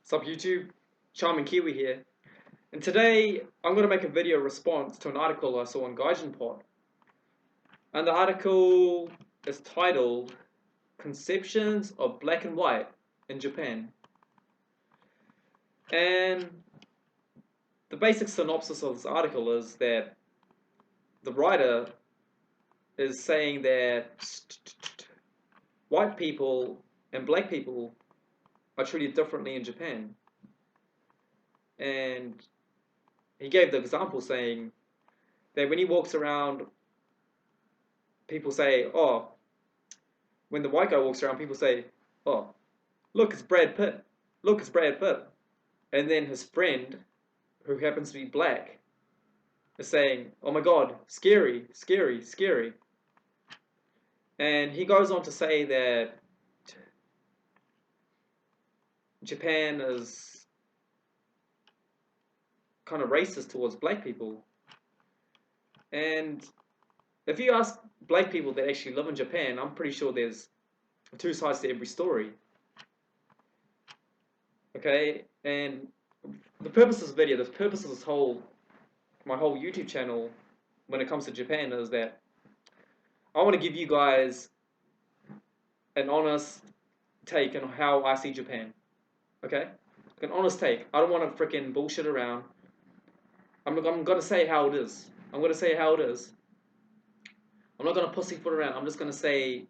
Sup YouTube, Charming Kiwi here, and today I'm going to make a video response to an article I saw on GaijinPod, and the article is titled Conceptions of Black and White in Japan. And the basic synopsis of this article is that the writer is saying that white people and black people are treated differently in Japan. And he gave the example saying that when he walks around, people say, oh, when the white guy walks around, people say, oh, look, it's Brad Pitt. Look, it's Brad Pitt. And then his friend, who happens to be black, is saying, oh my god, scary, scary, scary. And he goes on to say that Japan is kind of racist towards black people. And if you ask black people that actually live in Japan, I'm pretty sure there's two sides to every story. Okay, and the purpose of this video, the purpose of my whole YouTube channel when it comes to Japan is that I want to give you guys an honest take on how I see Japan. Okay? An honest take. I don't want to freaking bullshit around. I'm going to say how it is. I'm going to say how it is. I'm not going to pussyfoot around. I'm just going to say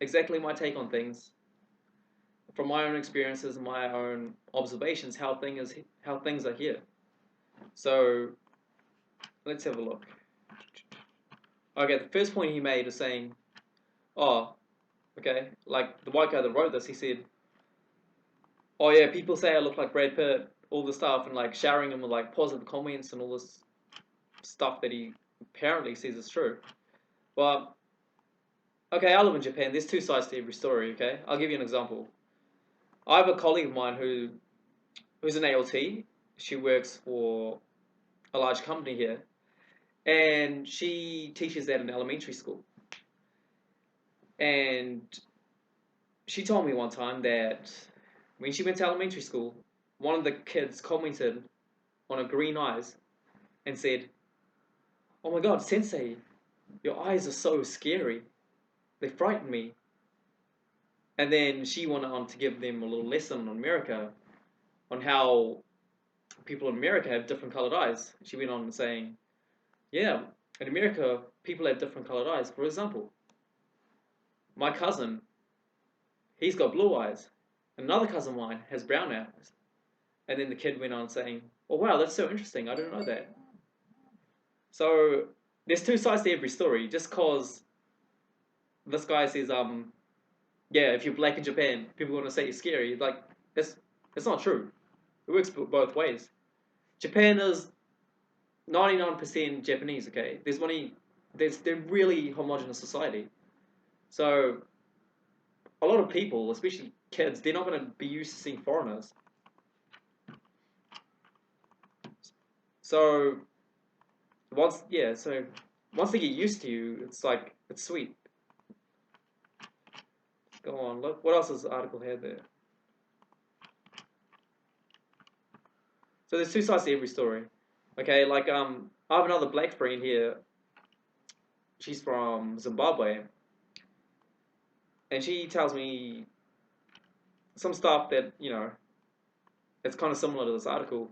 exactly my take on things from my own experiences and my own observations, how things are here. So let's have a look. Okay, the first point he made is saying, oh, okay, like the white guy that wrote this, he said, oh yeah, people say I look like Brad Pitt, all this stuff, and like showering him with like positive comments and all this stuff that he apparently says is true. But okay, I live in Japan. There's two sides to every story. Okay, I'll give you an example. I have a colleague of mine who's an ALT. She works for a large company here, and she teaches at an elementary school. And she told me one time that when she went to elementary school, one of the kids commented on her green eyes and said, oh my god, Sensei, your eyes are so scary. They frighten me. And then she went on to give them a little lesson on America, on how people in America have different colored eyes. She went on saying, yeah, in America, people have different colored eyes. For example, my cousin, he's got blue eyes. Another cousin of mine has brown eyes. And then the kid went on saying, oh wow, that's so interesting. I didn't know that. So there's two sides to every story. Just cause this guy says, yeah, if you're black in Japan, people are gonna say you're scary. Like it's not true. It works both ways. Japan is 99% Japanese. Okay, they're really homogenous society. So a lot of people, especially kids, they're not gonna be used to seeing foreigners. So once they get used to you, it's like it's sweet. Go on. Look, what else does the article have there? So there's two sides to every story. Okay, like I have another black friend here. She's from Zimbabwe, and she tells me some stuff that it's kind of similar to this article.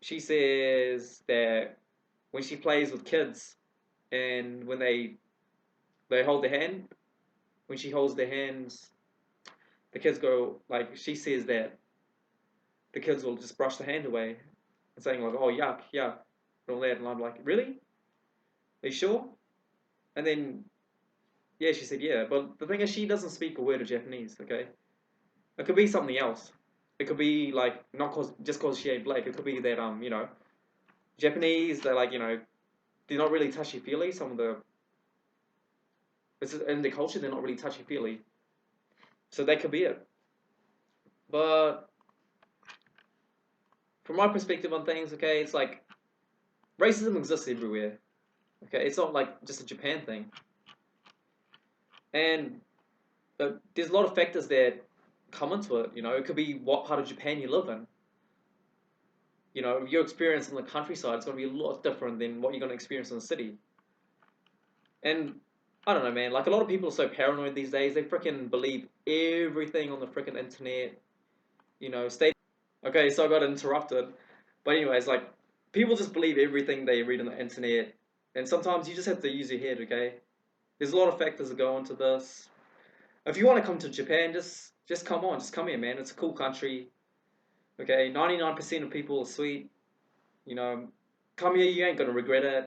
She says that when she plays with kids, and when they hold their hand, when she holds their hands, the kids go like she says that the kids will just brush the hand away and saying like, oh yuck, yuck, and all that, and I'm like, really? Are you sure? And then yeah, she said yeah, but the thing is, she doesn't speak a word of Japanese. Okay, it could be something else. It could be like not just cause she ain't black. It could be that Japanese, they're like they're not really touchy feely. Some of the it's in the culture they're not really touchy feely. So that could be it. But from my perspective on things, okay, it's like racism exists everywhere. Okay, it's not like just a Japan thing. And there's a lot of factors that come into it. You know, it could be what part of Japan you live in. You know, your experience in the countryside is going to be a lot different than what you're going to experience in the city. And I don't know, man. Like a lot of people are so paranoid these days. They freaking believe everything on the freaking internet. You know, stay. Okay, so I got interrupted. But anyways, like people just believe everything they read on the internet, and sometimes you just have to use your head. Okay, there's a lot of factors that go into this. If you want to come to Japan, just come on, just come here, man. It's a cool country. Okay, 99% of people are sweet. You know, come here, you ain't gonna regret it.